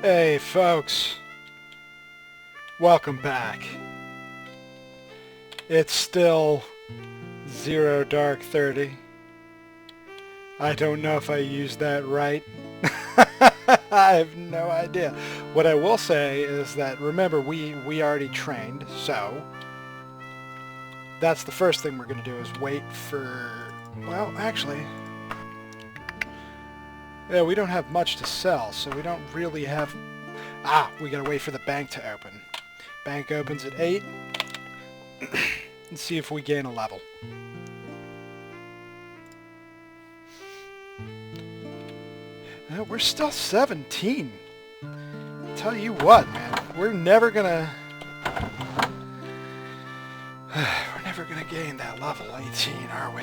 Hey folks, welcome back. It's still 0 dark 30. I don't know if I used that right. I have no idea. What I will say is that, remember, we already trained, so that's the first thing we're going to do is wait for, well, actually, yeah, we don't have much to sell, so we don't really have... we gotta wait for the bank to open. Bank opens at 8. And see if we gain a level. No, we're still 17. Tell you what, man, we're never gonna gain that level 18, are we?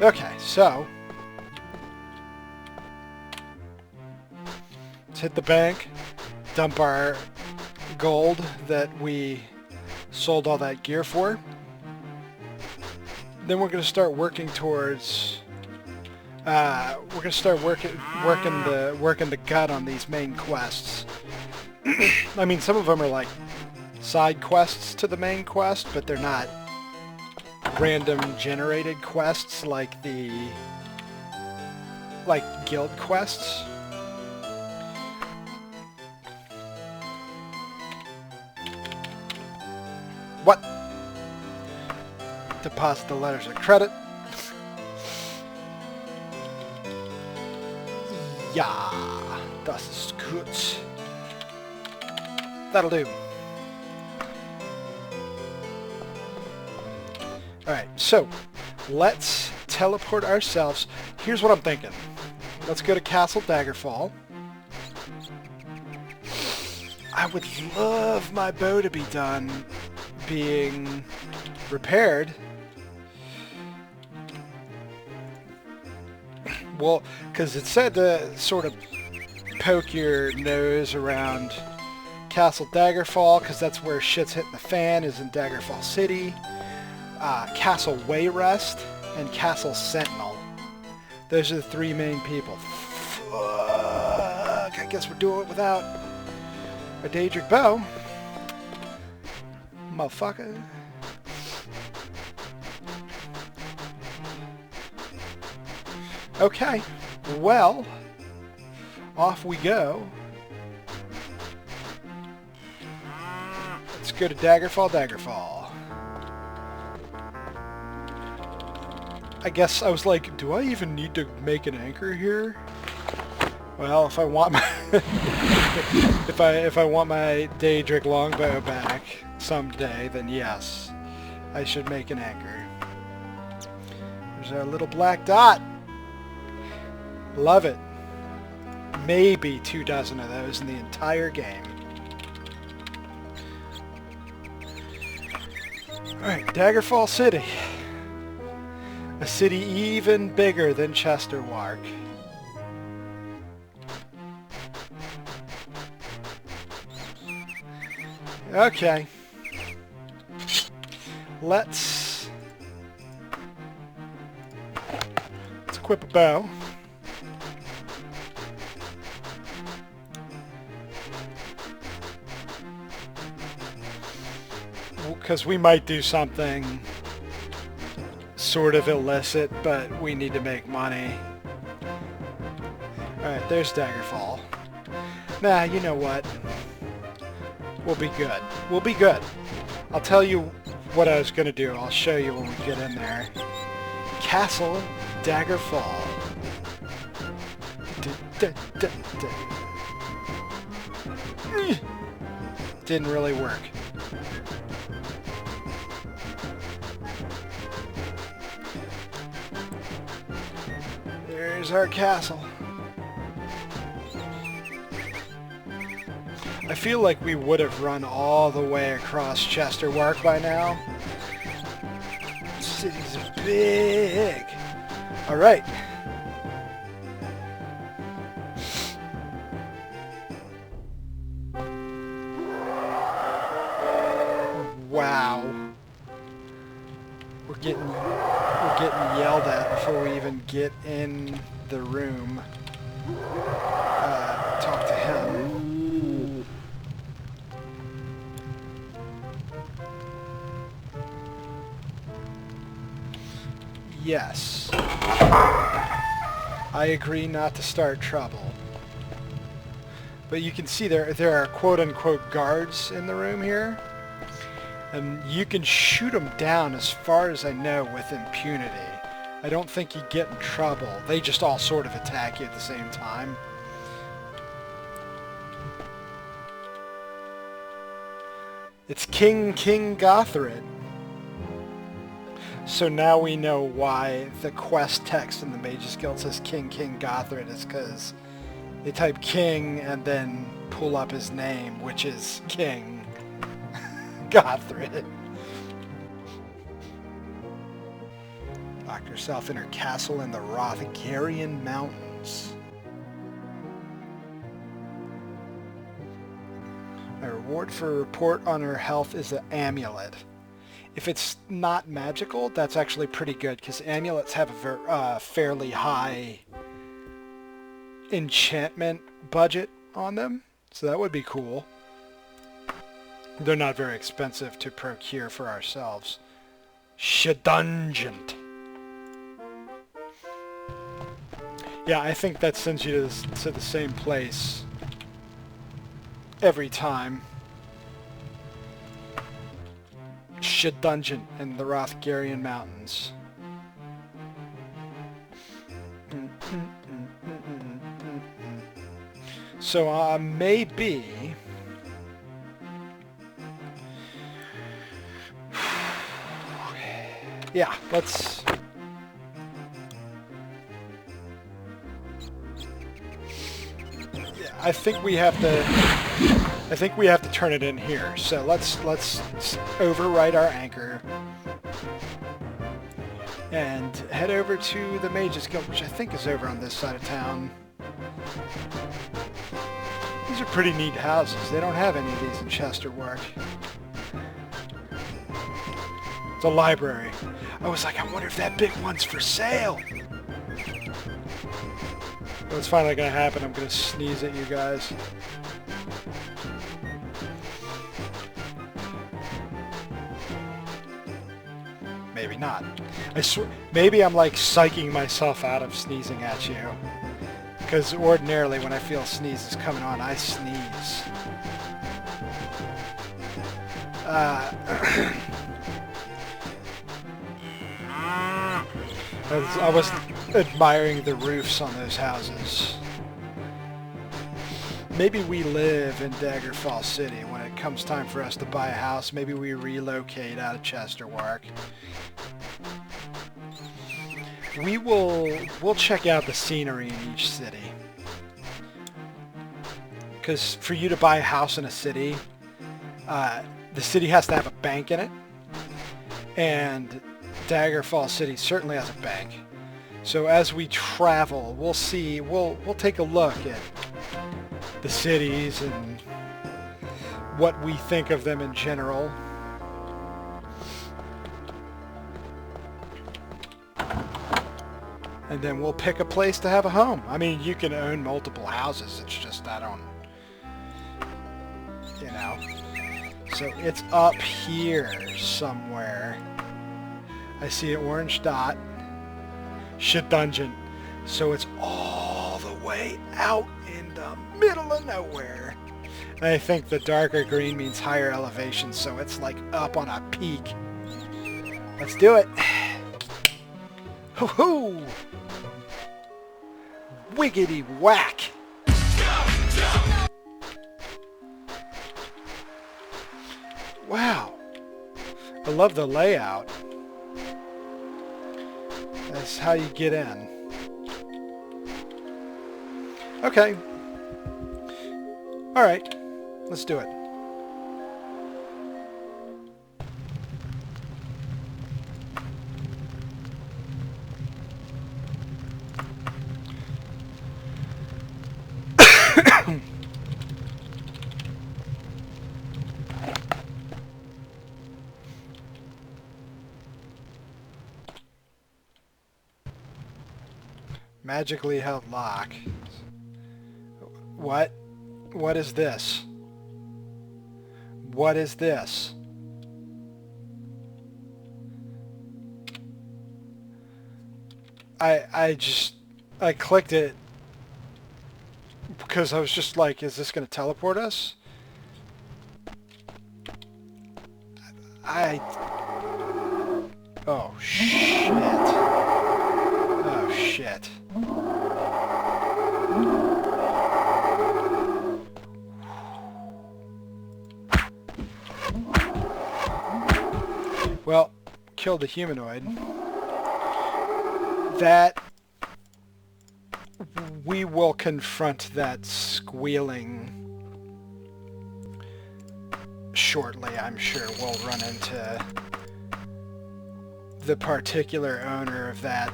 Okay, so let's hit the bank, dump our gold that we sold all that gear for. Then we're going to start working towards we're going to start working the gut on these main quests. I mean, some of them are like side quests to the main quest, but they're not random generated quests like guild quests. What? Deposit the letters of credit. Ja, das ist gut. That'll do. Alright, so let's teleport ourselves. Here's what I'm thinking. Let's go to Castle Daggerfall. I would love my bow to be done being repaired. Well, because it said to sort of poke your nose around Castle Daggerfall, because that's where shit's hitting the fan, is in Daggerfall City. Castle Wayrest and Castle Sentinel. Those are the three main people. Fuck, I guess we're doing it without a Daedric bow. Motherfucker. Okay, well, off we go. Let's go to Daggerfall. I guess I was like, do I even need to make an anchor here? Well, if I want my if I want my Daedric longbow back someday, then yes, I should make an anchor. There's our little black dot. Love it. Maybe 24 of those in the entire game. Alright, Daggerfall City. A city even bigger than Chesterwark. Okay. Let's equip a bow. Because we might do something sort of illicit, but we need to make money. Alright, there's Daggerfall. Nah, you know what? We'll be good. We'll be good. I'll tell you what I was going to do. I'll show you when we get in there. Castle Daggerfall. Didn't really work. There's our castle. I feel like we would have run all the way across Chesterwark by now. This city's big. Alright. Wow. We're getting yelled at before we even get in the room. Talk to him. Yes. I agree not to start trouble. But you can see there are quote-unquote guards in the room here. And you can shoot them down as far as I know with impunity. I don't think you get in trouble. They just all sort of attack you at the same time. It's King Gothred. So now we know why the quest text in the Mage's Guild says King Gothred is because they type King and then pull up his name, which is King Gothred. Lock yourself in her castle in the Rothgarian Mountains. My reward for a report on her health is an amulet. If it's not magical, that's actually pretty good, because amulets have a fairly high enchantment budget on them, so that would be cool. They're not very expensive to procure for ourselves. Shedungent. Yeah, I think that sends you to the same place every time. Shedungent in the Rothgarian Mountains. So, maybe... yeah, let's... yeah, I think we have to turn it in here. So let's overwrite our anchor and head over to the Mage's Guild, which I think is over on this side of town. These are pretty neat houses. They don't have any of these in Chesterwark. It's a library. I was like, I wonder if that big one's for sale. Well, it's finally gonna happen. I'm gonna sneeze at you guys. Maybe not. I swear, maybe I'm like psyching myself out of sneezing at you. Because ordinarily when I feel sneezes coming on, I sneeze. I was admiring the roofs on those houses. Maybe we live in Daggerfall City. When it comes time for us to buy a house, maybe we relocate out of Chesterwark. We'll check out the scenery in each city. Because for you to buy a house in a city, the city has to have a bank in it. And Daggerfall City certainly has a bank. So as we travel, we'll take a look at the cities and what we think of them in general. And then we'll pick a place to have a home. I mean, you can own multiple houses. It's just I don't, you know. So it's up here somewhere. I see an orange dot. Shedungent. So it's all the way out in the middle of nowhere. And I think the darker green means higher elevation, so it's like up on a peak. Let's do it. Hoo-hoo! Wiggity whack! Wow. I love the layout. That's how you get in. Okay. Alright. Let's do it. Magically held lock. What? What is this? What is this? I clicked it because I was just like, is this going to teleport us? Oh shit. Oh shit. Well, killed the humanoid. That we will confront that squealing shortly, I'm sure. We'll run into the particular owner of that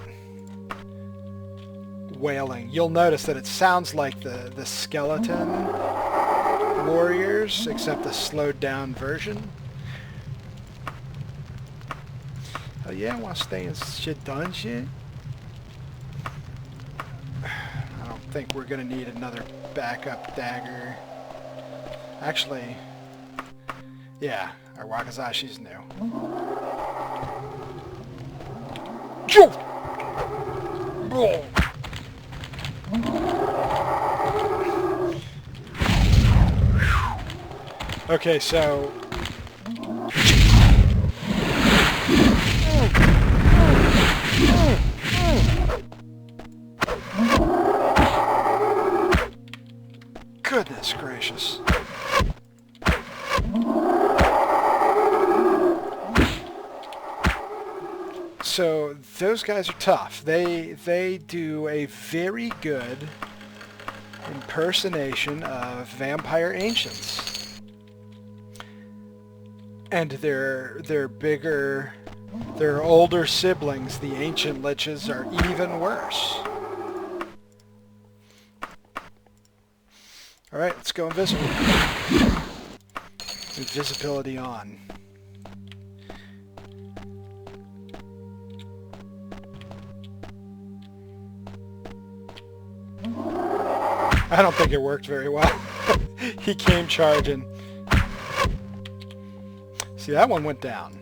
wailing. You'll notice that it sounds like the skeleton warriors, except a slowed down version. Oh yeah, I want to stay in Shedungent. I don't think we're going to need another backup dagger. Actually, yeah, our Wakazashi's new. Okay, so... Goodness gracious. So those guys are tough. They do a very good impersonation of vampire ancients. And their bigger, their older siblings, the ancient liches, are even worse. Alright, let's go invisible. Invisibility on. I don't think it worked very well. He came charging. See, that one went down.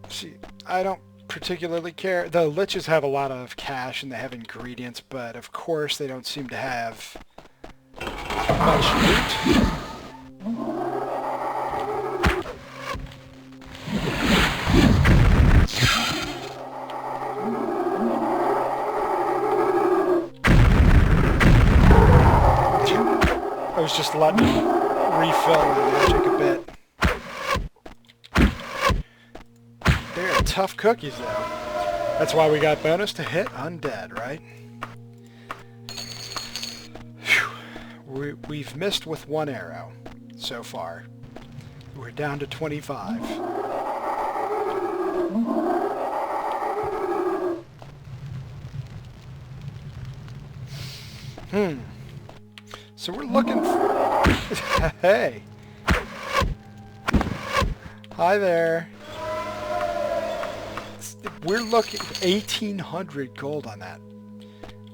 See, I don't particularly care. The liches have a lot of cash and they have ingredients, but of course they don't seem to have much loot. I was just letting refill my magic a bit. They're tough cookies, though. That's why we got bonus to hit undead, right? We've missed with one arrow so far. We're down to 25. So we're looking for... Hey! Hi there! We're looking... 1,800 gold on that.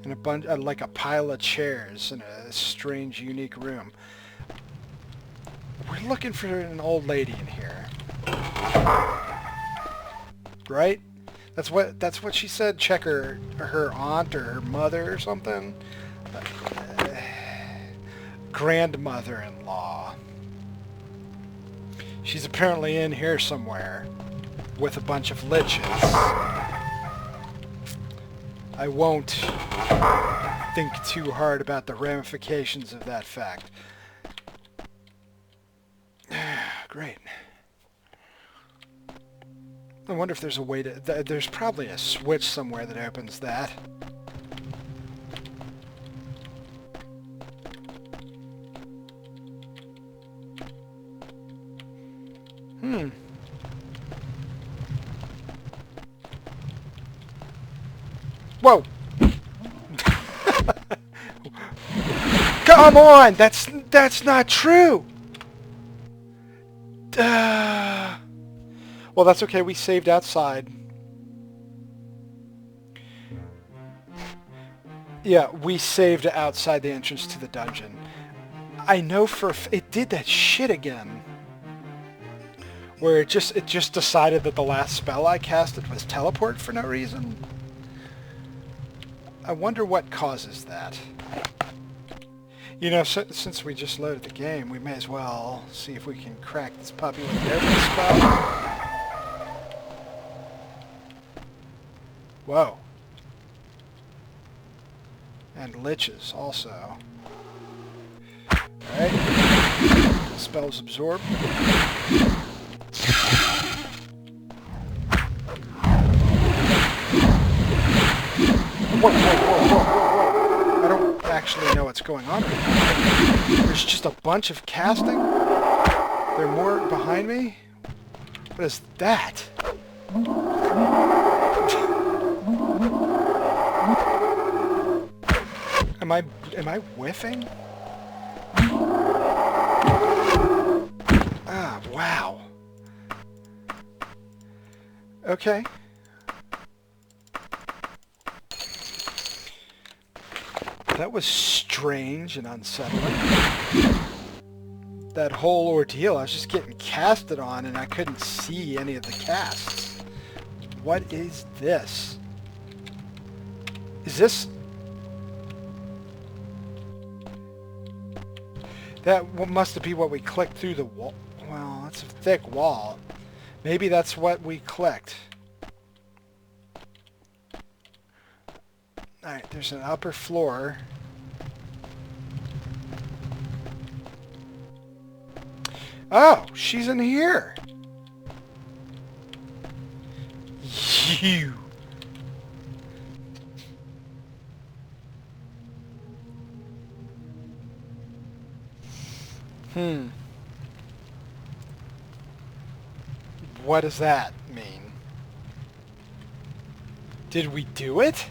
And a bunch... like a pile of chairs in a strange, unique room. We're looking for an old lady in here. Right? That's what she said. Check her aunt or her mother or something. Grandmother-in-law. She's apparently in here somewhere with a bunch of liches. I won't think too hard about the ramifications of that fact. Great. I wonder if there's a way to... There's probably a switch somewhere that opens that. Whoa! Come on! That's not true! Well, that's okay. We saved outside. Yeah, we saved outside the entrance to the dungeon. I know it did that shit again. where it just decided that the last spell I casted was teleport for no reason. I wonder what causes that. You know, since we just loaded the game, we may as well see if we can crack this puppy with an airborne spell. Whoa. And liches also. Alright. Spells absorbed. Whoa, whoa, whoa, whoa, whoa, whoa. I don't actually know what's going on right now. There's just a bunch of casting. There are more behind me. What is that? Am I whiffing? Ah, wow. Okay. That was strange and unsettling. That whole ordeal, I was just getting casted on and I couldn't see any of the casts. What is this? Is this... That must be what we clicked through the wall. Well, that's a thick wall. Maybe that's what we clicked. Alright, there's an upper floor. Oh, she's in here. You. What does that mean? Did we do it?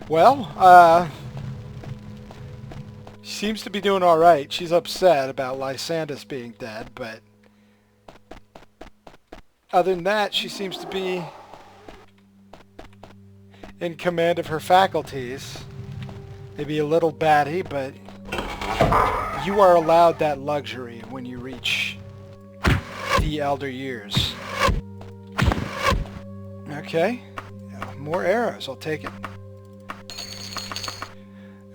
Well, she seems to be doing all right. She's upset about Lysandus being dead, but other than that, she seems to be in command of her faculties. Maybe a little batty, but you are allowed that luxury when you reach the elder years. Okay. More arrows. I'll take it.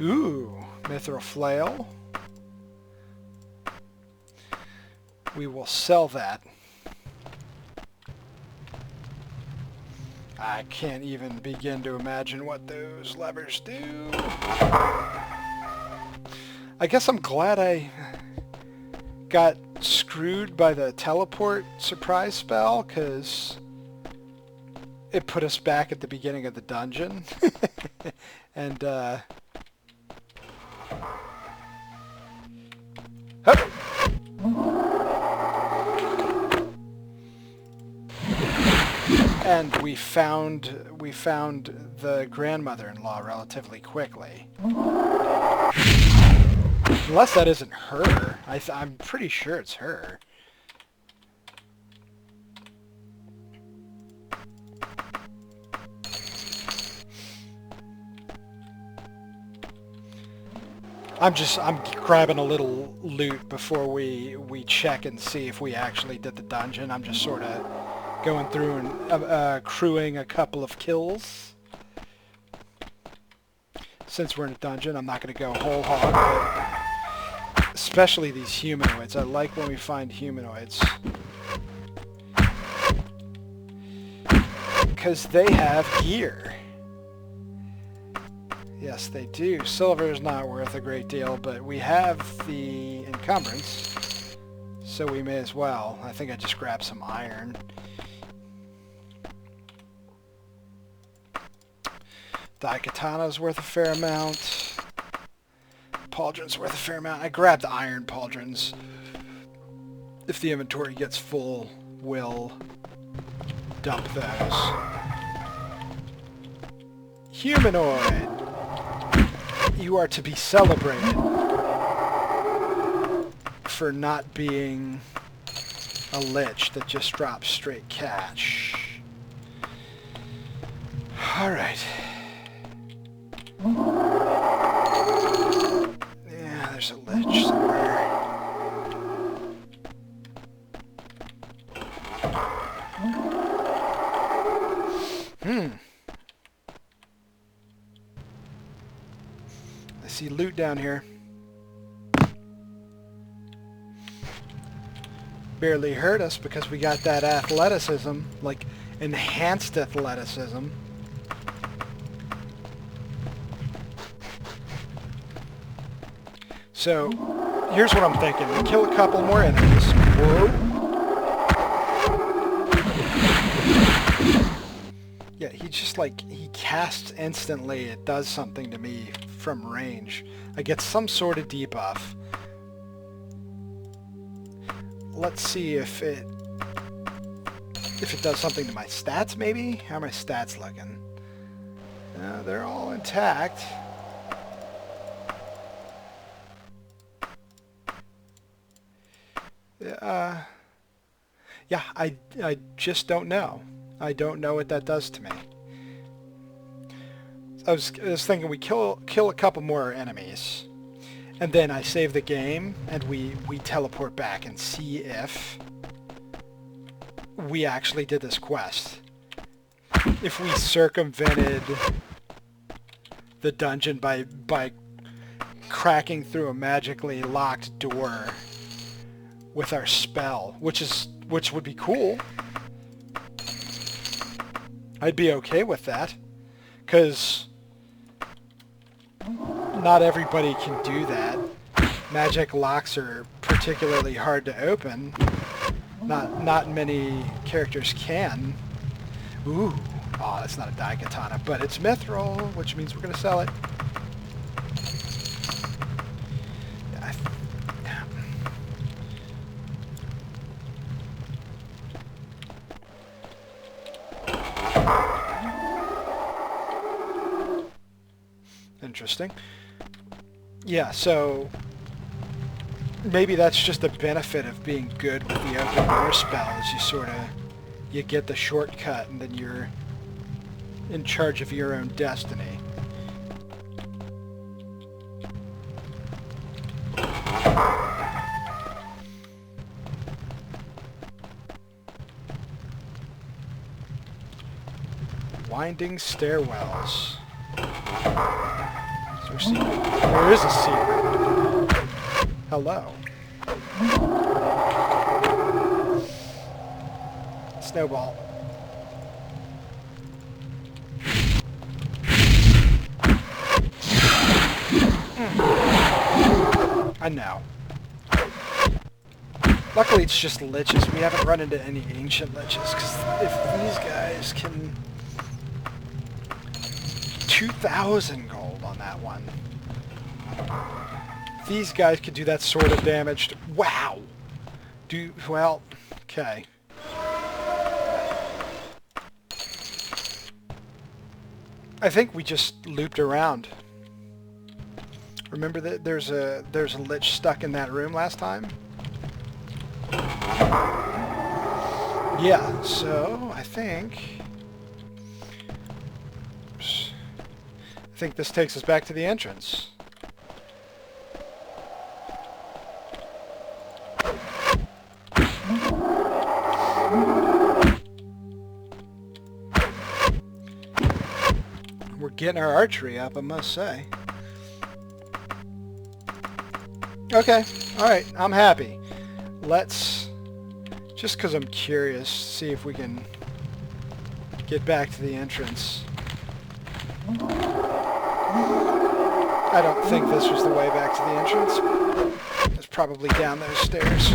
Ooh. Mithril flail. We will sell that. I can't even begin to imagine what those levers do. I guess I'm glad I got screwed by the teleport surprise spell, because it put us back at the beginning of the dungeon. And, hup. And we found the grandmother-in-law relatively quickly. Unless that isn't her. I'm pretty sure it's her. I'm grabbing a little loot before we check and see if we actually did the dungeon. I'm just sort of going through and accruing a couple of kills. Since we're in a dungeon, I'm not going to go whole hog, but especially these humanoids. I like when we find humanoids, because they have gear. Yes, they do. Silver is not worth a great deal, but we have the encumbrance, so we may as well. I think I just grabbed some iron. Daikatana's worth a fair amount. Pauldron's worth a fair amount. I grabbed the iron pauldrons. If the inventory gets full, we'll dump those. Humanoid! You are to be celebrated for not being a lich that just drops straight cash. Alright. see loot down here. Barely hurt us because we got that athleticism, like enhanced athleticism. So, here's what I'm thinking. We kill a couple more enemies. Whoa. Yeah, he just like, he casts instantly. It does something to me from range. I get some sort of debuff. Let's see if it does something to my stats, maybe? How are my stats looking? They're all intact. Yeah, I just don't know. I don't know what that does to me. I was thinking we kill a couple more enemies, and then I save the game, and we teleport back and see if we actually did this quest. If we circumvented the dungeon by cracking through a magically locked door with our spell, which would be cool. I'd be okay with that, because not everybody can do that. Magic locks are particularly hard to open. Not many characters can. Ooh, oh, that's not a Daikatana, but it's mithril, which means we're going to sell it. Interesting. Yeah, so maybe that's just a benefit of being good with the open door spell, is you get the shortcut and then you're in charge of your own destiny. Winding stairwells. Is there a secret? There is a secret. Hello. Snowball. I know. Luckily it's just liches. We haven't run into any ancient liches, because if these guys can... 2,000 gold on that one. These guys could do that sort of damage. Wow! Well, okay. I think we just looped around. Remember that there's a lich stuck in that room last time? Yeah, so I think this takes us back to the entrance. We're getting our archery up, I must say. Okay, alright, I'm happy. Let's, just because I'm curious, see if we can get back to the entrance. I don't think this was the way back to the entrance. It's probably down those stairs.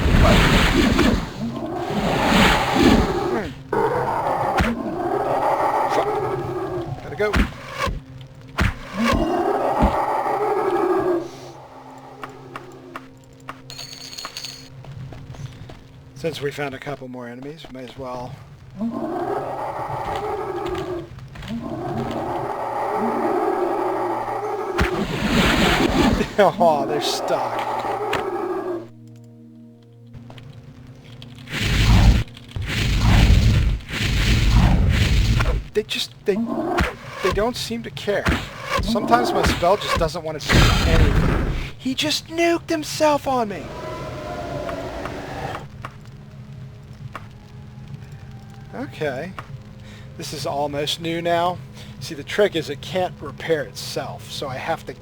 Gotta go. Since we found a couple more enemies, we may as well. Oh, they're stuck. They don't seem to care. Sometimes my spell just doesn't want to do anything. He just nuked himself on me. Okay. This is almost new now. See, the trick is it can't repair itself, so I have to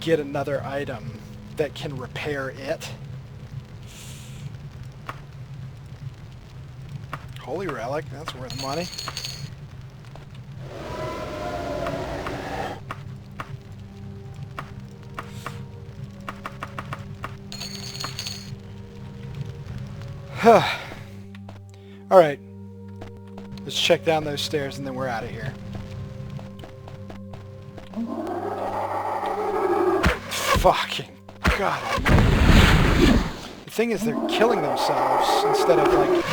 get another item that can repair it. Holy relic, that's worth money. Alright. Let's check down those stairs and then we're out of here. Fucking God almighty. The thing is, they're killing themselves instead of, like,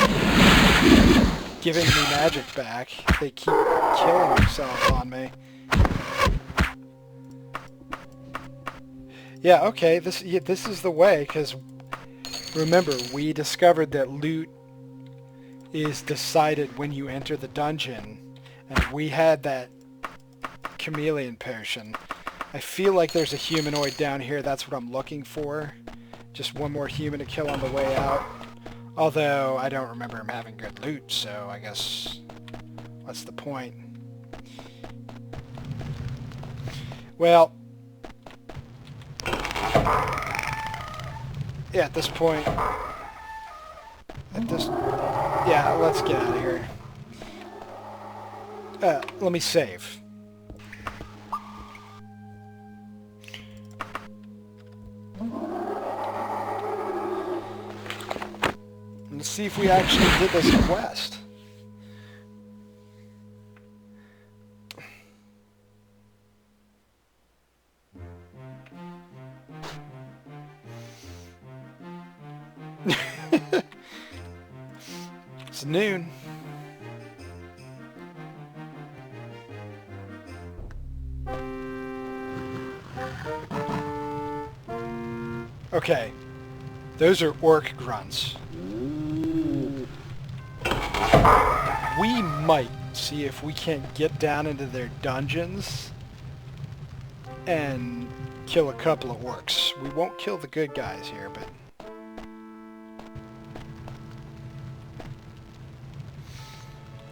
giving me magic back. They keep killing themselves on me. Yeah, okay, this is the way, because remember, we discovered that loot is decided when you enter the dungeon, and we had that chameleon potion. I feel like there's a humanoid down here. That's what I'm looking for. Just one more human to kill on the way out. Although, I don't remember him having good loot, so I guess... what's the point? Well... yeah, at this point... yeah, let's get out of here. Let me save. Let's see if we actually did this quest. It's noon. Okay. Those are orc grunts. We might see if we can't get down into their dungeons and kill a couple of orcs. We won't kill the good guys here, but...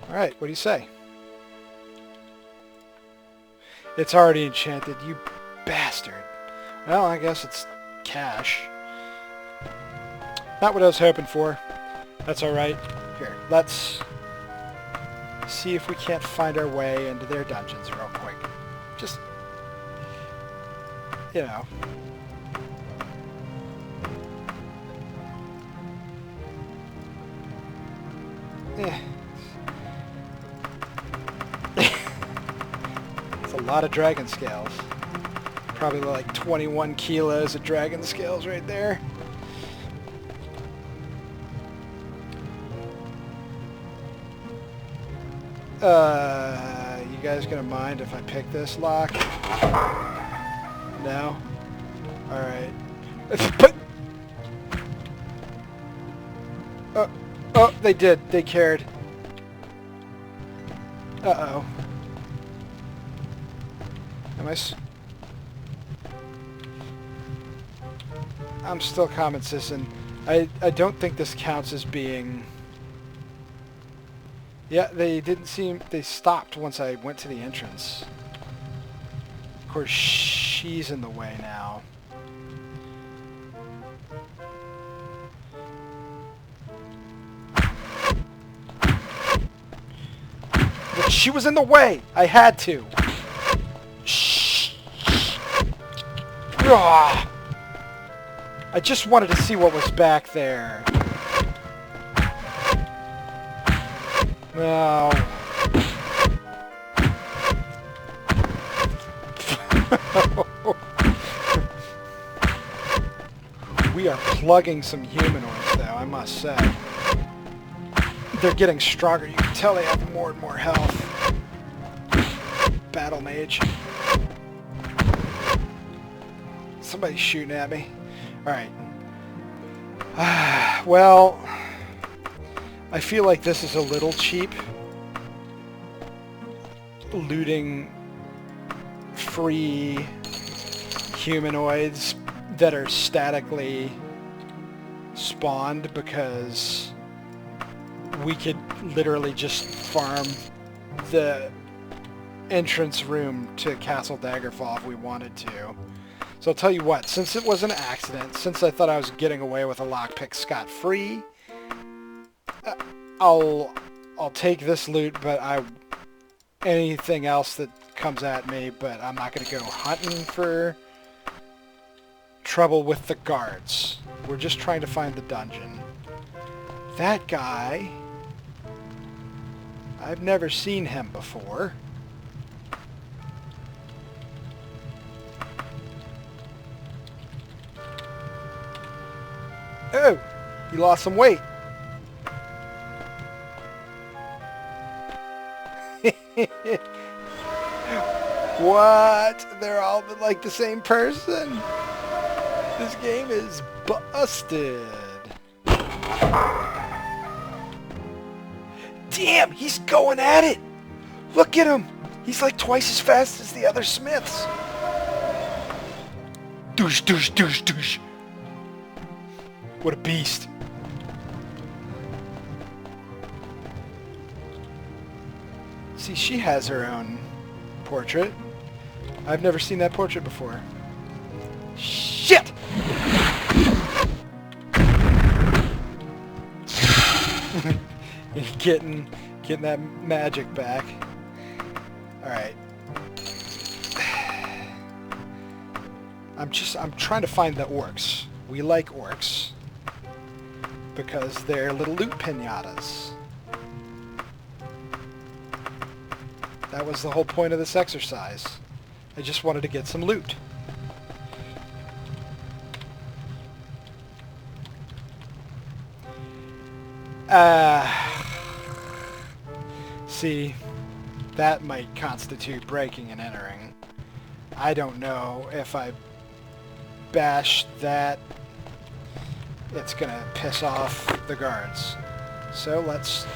alright, what do you say? It's already enchanted, you bastard. Well, I guess it's cash. Not what I was hoping for. That's alright. Here, let's see if we can't find our way into their dungeons real quick. Just, you know. Eh. It's a lot of dragon scales. Probably like 21 kilos of dragon scales right there. You guys gonna mind if I pick this lock? No? Alright. Oh, they did. They cared. Uh-oh. I'm still common citizen. I don't think this counts as being... yeah, they didn't seem... they stopped once I went to the entrance. Of course, she's in the way now. But she was in the way! I had to! Shh! Ugh. I just wanted to see what was back there. No. We are plugging some humanoids, though, I must say. They're getting stronger. You can tell they have more and more health. Battle mage. Somebody's shooting at me. Alright. Well, I feel like this is a little cheap. Looting free humanoids that are statically spawned, because we could literally just farm the entrance room to Castle Daggerfall if we wanted to. So I'll tell you what, since it was an accident, since I thought I was getting away with a lockpick scot-free, I'll take this loot, but anything else that comes at me, but I'm not going to go hunting for trouble with the guards. We're just trying to find the dungeon. That guy, I've never seen him before. Oh, he lost some weight. What? They're all like the same person? This game is busted. Damn, he's going at it. Look at him. He's like twice as fast as the other Smiths. Douche, douche, douche, douche. What a beast. See, she has her own portrait. I've never seen that portrait before. Shit! getting that magic back. Alright. I'm trying to find the orcs. We like orcs because they're little loot pinatas. That was the whole point of this exercise. I just wanted to get some loot. See, that might constitute breaking and entering. I don't know if I bash that, it's gonna piss off the guards. So let's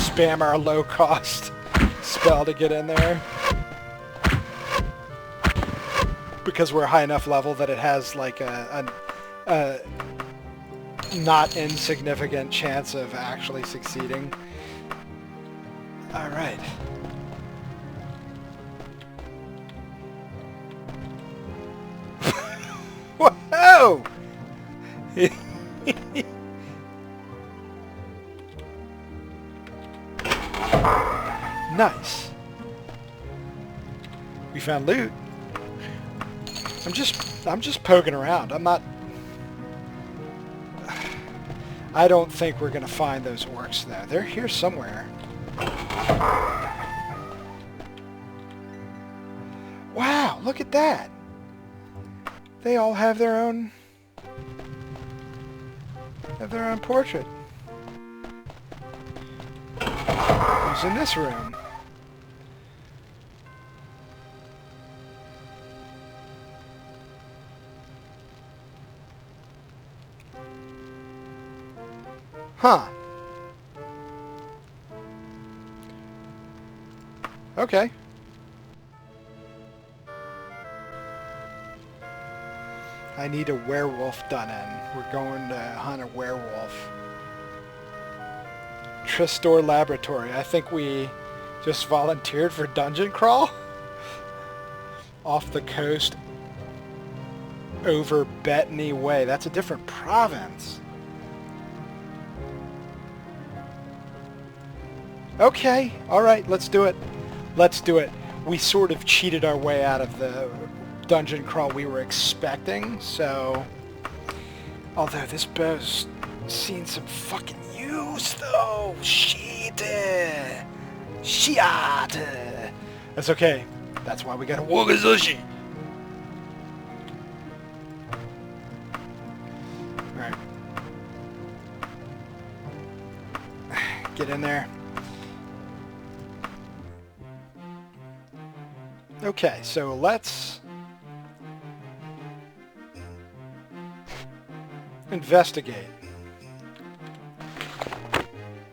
spam our low-cost spell to get in there. Because we're high enough level that it has like a not insignificant chance of actually succeeding. Alright. Whoa! Nice. We found loot. I'm just poking around. I don't think we're gonna find those orcs though. They're here somewhere. Wow, look at that. They all have their own portrait. Who's in this room? Huh. Okay. I need a werewolf done in. We're going to hunt a werewolf. Tristor Laboratory. I think we just volunteered for dungeon crawl. Off the coast over Bettany Way. That's a different province. Okay, alright, let's do it. Let's do it. We sort of cheated our way out of the dungeon crawl we were expecting, so... Although this bow's seen some fucking use, though. Shit. Shit. That's okay. That's why we got a Wagazushi. Alright. Get in there. Okay, so let's investigate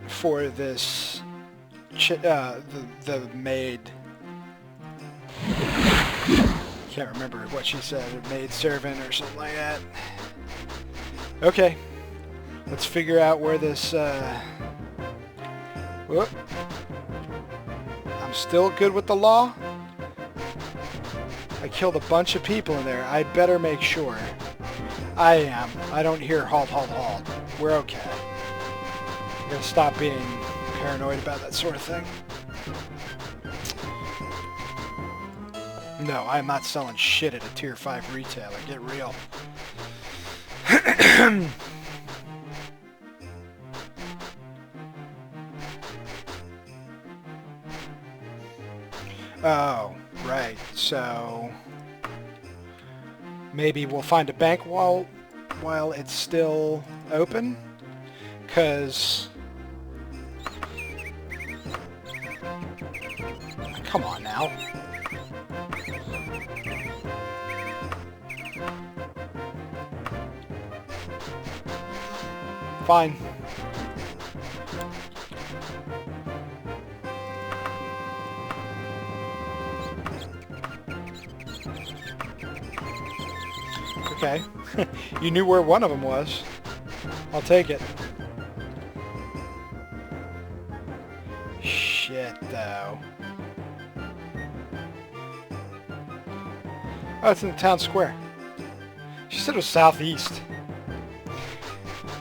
for this the maid. Can't remember what she said, a maid servant or something like that. Okay, let's figure out where this whoop. I'm still good with the law. I killed a bunch of people in there. I better make sure. I am. I don't hear halt, halt, halt. We're okay. I'm gonna stop being paranoid about that sort of thing. No, I'm not selling shit at a tier 5 retailer. Get real. Oh, right. So maybe we'll find a bank while it's still open, 'cause come on now. Fine. Okay. You knew where one of them was. I'll take it. Shit, though. Oh, it's in the town square. She said it was southeast.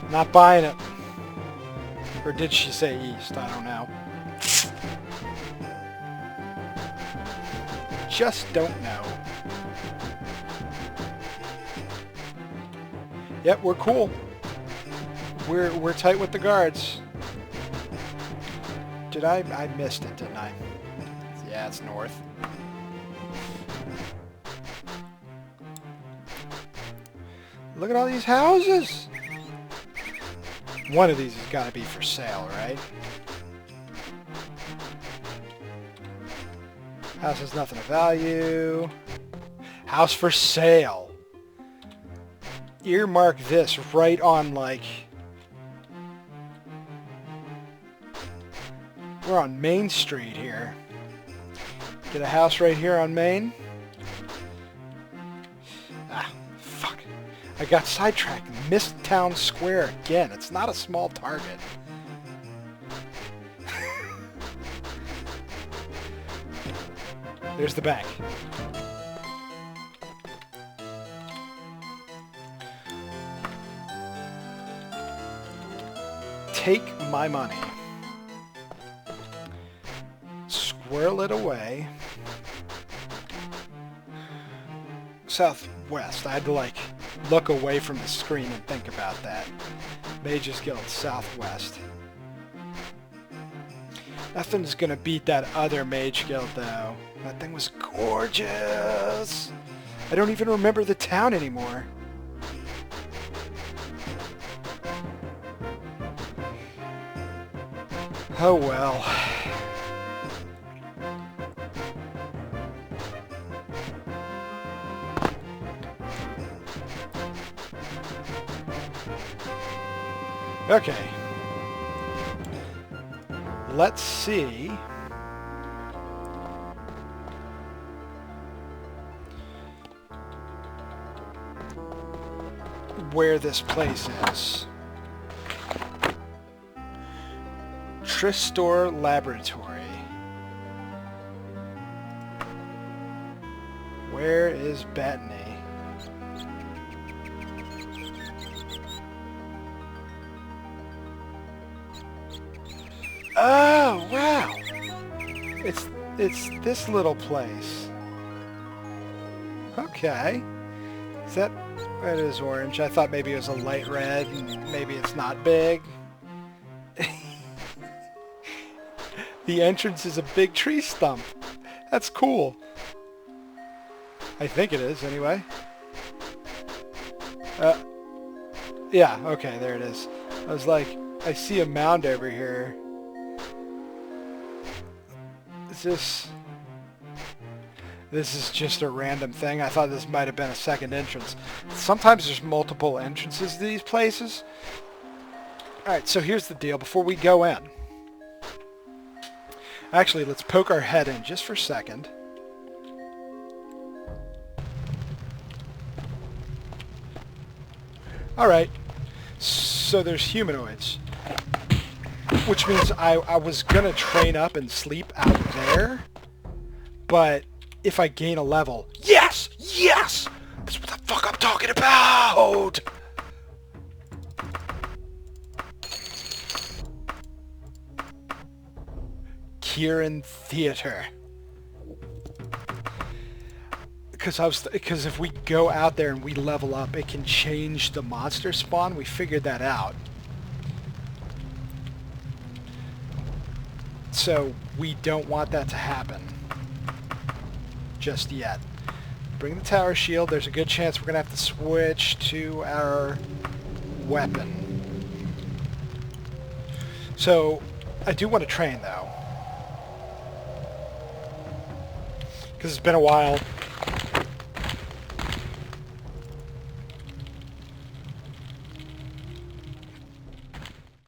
Not buying it. Or did she say east? I don't know. Just don't know. Yep, we're cool. We're tight with the guards. Did I missed it, didn't I? Yeah, it's north. Look at all these houses. One of these has got to be for sale, right? House has nothing of value. House for sale. Earmark this right on, like... We're on Main Street here. Get a house right here on Main. Ah, fuck. I got sidetracked and missed Town Square again. It's not a small target. There's the bank. Take my money. Squirrel it away. Southwest. I had to, like, look away from the screen and think about that. Mages Guild, southwest. Nothing's gonna beat that other Mage Guild, though. That thing was gorgeous! I don't even remember the town anymore. Oh well. Okay. Let's see where this place is. Tristor Laboratory. Where is Bethany? Oh, wow! It's this little place. Okay. Is that... It is orange. I thought maybe it was a light red, and maybe it's not big. The entrance is a big tree stump. That's cool. I think it is, anyway. Yeah, okay, there it is. I was like, I see a mound over here. Is this is just a random thing. I thought this might have been a second entrance. Sometimes there's multiple entrances to these places. Alright, so here's the deal before we go in. Actually, let's poke our head in just for a second. Alright, so there's humanoids. Which means I was gonna train up and sleep out there, but if I gain a level. Yes! Yes! That's what the fuck I'm talking about! Kieran Theater. Because if we go out there and we level up, it can change the monster spawn. We figured that out. So we don't want that to happen just yet. Bring the tower shield. There's a good chance we're going to have to switch to our weapon. So I do want to train, though. Because it's been a while.